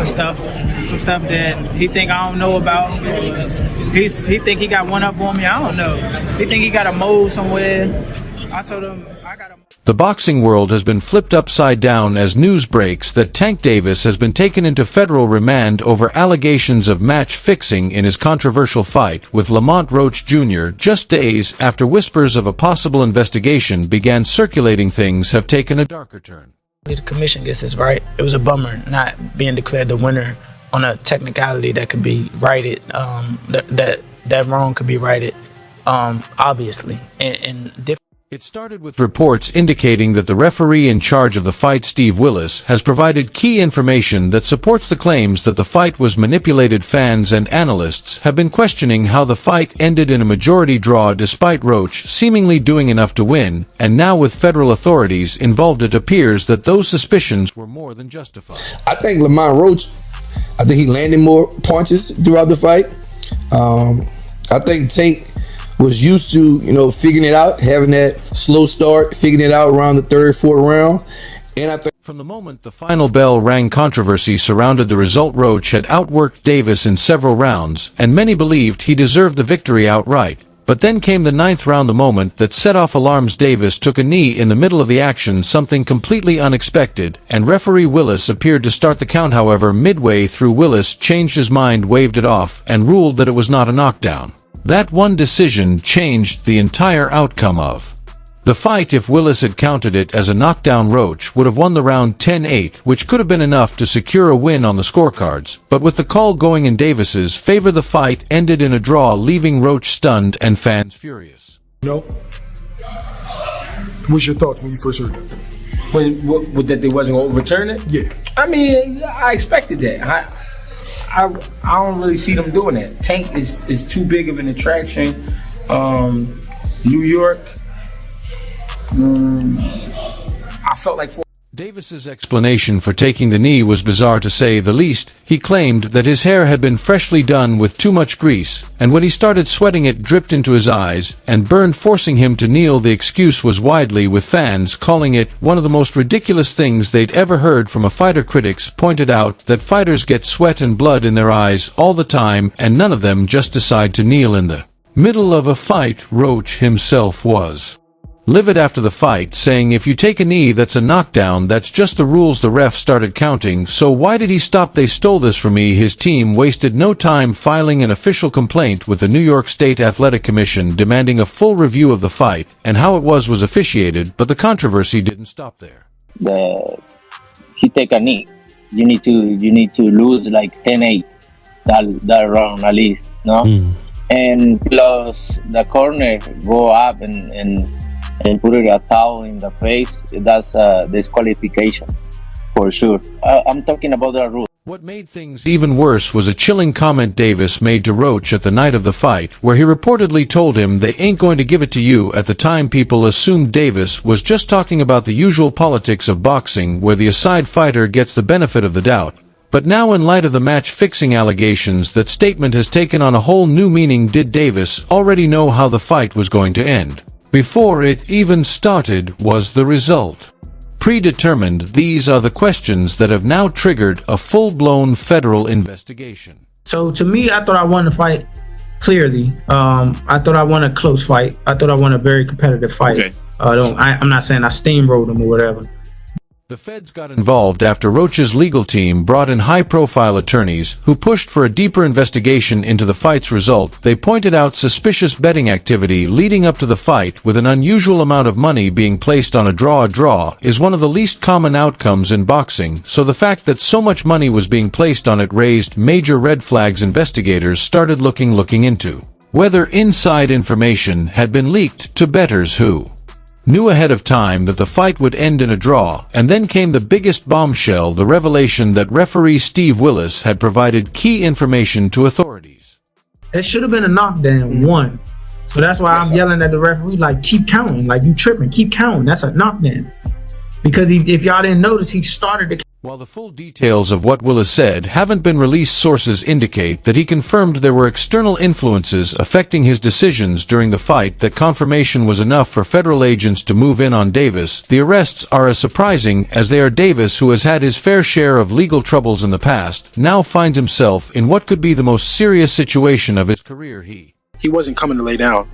stuff that he think I don't know about. He think he got one up on me. I don't know. He think he got a mole somewhere. I told him I got a. The boxing world has been flipped upside down as news breaks that Tank Davis has been taken into federal remand over allegations of match fixing in his controversial fight with Lamont Roach Jr. just days after whispers of a possible investigation began circulating. Things have taken a darker turn. The commission gets this right. It was a bummer not being declared the winner on a technicality that could be righted. That wrong could be righted, obviously, and different. It started with reports indicating that the referee in charge of the fight, Steve Willis, has provided key information that supports the claims that the fight was manipulated. Fans and analysts have been questioning how the fight ended in a majority draw despite Roach seemingly doing enough to win, and now with federal authorities involved it appears that those suspicions were more than justified. I think Lamont Roach, I think he landed more punches throughout the fight. I think Tank was used to, figuring it out, having that slow start, figuring it out around the third, fourth round. And I think from the moment the final bell rang, controversy surrounded the result. Roach had outworked Davis in several rounds, and many believed he deserved the victory outright. But then came the ninth round, the moment that set off alarms. Davis took a knee in the middle of the action, something completely unexpected, and referee Willis appeared to start the count. However, midway through, Willis changed his mind, waved it off, and ruled that it was not a knockdown. That one decision changed the entire outcome of the fight. If Willis had counted it as a knockdown, Roach would have won the round 10-8, which could have been enough to secure a win on the scorecards. But with the call going in Davis's favor, the fight ended in a draw, leaving Roach stunned and fans furious. No. What's your thoughts when you first heard that? When that they wasn't going to overturn it? Yeah. I mean, I expected that. I don't really see them doing that. Tank is too big of an attraction. New York, I felt like. Davis's explanation for taking the knee was bizarre to say the least. He claimed that his hair had been freshly done with too much grease, and when he started sweating it dripped into his eyes and burned, forcing him to kneel. The excuse was widely, with fans calling it one of the most ridiculous things they'd ever heard from a fighter. Critics pointed out that fighters get sweat and blood in their eyes all the time, and none of them just decide to kneel in the middle of a fight. Roach himself was livid after the fight, saying, "If you take a knee, that's a knockdown. That's just the rules." The ref started counting, so why did he stop? "They stole this from me." His team wasted no time filing an official complaint with the New York State Athletic Commission, demanding a full review of the fight and how it was officiated. But the controversy didn't stop there. He take a knee. You need to lose like 10-8 that round at least, no? And plus the corner go up and put a towel in the face. That's a disqualification for sure. I'm talking about the rule. What made things even worse was a chilling comment Davis made to Roach at the night of the fight, where he reportedly told him, "They ain't going to give it to you." At the time, people assumed Davis was just talking about the usual politics of boxing, where the aside fighter gets the benefit of the doubt. But now, in light of the match-fixing allegations, that statement has taken on a whole new meaning. Did Davis already know how the fight was going to end before it even started? Was the result predetermined? These are the questions that have now triggered a full-blown federal investigation. So to me, I thought I won the fight clearly. I thought I won a close fight. I thought I won a very competitive fight. Okay. I'm not saying I steamrolled him or whatever. The feds got involved after Roach's legal team brought in high-profile attorneys who pushed for a deeper investigation into the fight's result. They pointed out suspicious betting activity leading up to the fight, with an unusual amount of money being placed on a draw. A draw is one of the least common outcomes in boxing, so the fact that so much money was being placed on it raised major red flags. Investigators started looking into whether inside information had been leaked to bettors who knew ahead of time that the fight would end in a draw. And then came the biggest bombshell, the revelation that referee Steve Willis had provided key information to authorities. It should have been a knockdown, one. So that's why I'm yelling at the referee, like, keep counting, like, you tripping, keep counting, that's a knockdown. Because if y'all didn't notice, he started the While the full details of what Willis said haven't been released, sources indicate that he confirmed there were external influences affecting his decisions during the fight. That confirmation was enough for federal agents to move in on Davis. The arrests are as surprising as they are. Davis, who has had his fair share of legal troubles in the past, now finds himself in what could be the most serious situation of his career. He wasn't coming to lay down.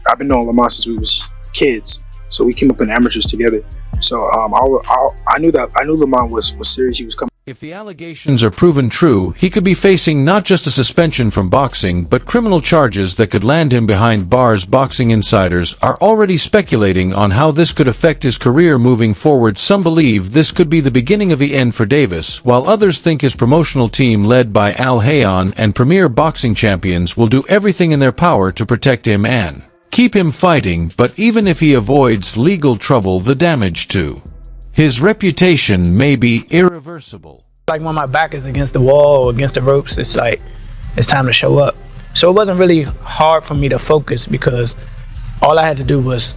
I've been knowing Lamont since we was kids, so we came up in amateurs together. So I knew Lamont was serious. He was coming. If the allegations are proven true, he could be facing not just a suspension from boxing, but criminal charges that could land him behind bars. Boxing insiders are already speculating on how this could affect his career moving forward. Some believe this could be the beginning of the end for Davis, while others think his promotional team, led by Al Hayon and premier boxing champions, will do everything in their power to protect him and keep him fighting. But even if he avoids legal trouble, the damage to his reputation may be irreversible. Like when my back is against the wall or against the ropes, it's like it's time to show up. So it wasn't really hard for me to focus because all I had to do was.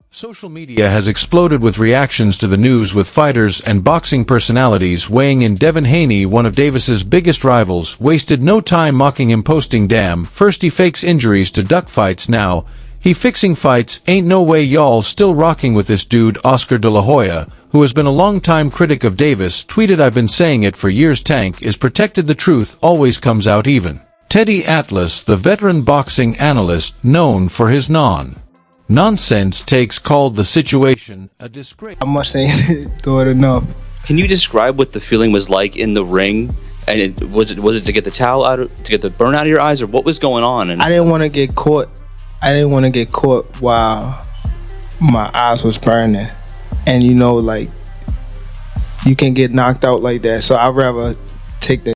Social media has exploded with reactions to the news, with fighters and boxing personalities weighing in. Devin Haney, one of Davis's biggest rivals, wasted no time mocking him, posting, "Damn, first he fakes injuries to duck fights, now he fixing fights. Ain't no way y'all still rocking with this dude." Oscar De La Hoya, who has been a longtime critic of Davis, tweeted, "I've been saying it for years, Tank is protected. The truth always comes out even." Teddy Atlas, the veteran boxing analyst known for his nonsense takes, called the situation a disgrace. I must say, throw it enough. Can you describe what the feeling was like in the ring? And was it to get the towel out, to get the burn out of your eyes, or what was going on? And I didn't want to get caught. I didn't want to get caught while my eyes was burning, and like you can get knocked out like that. So I'd rather take the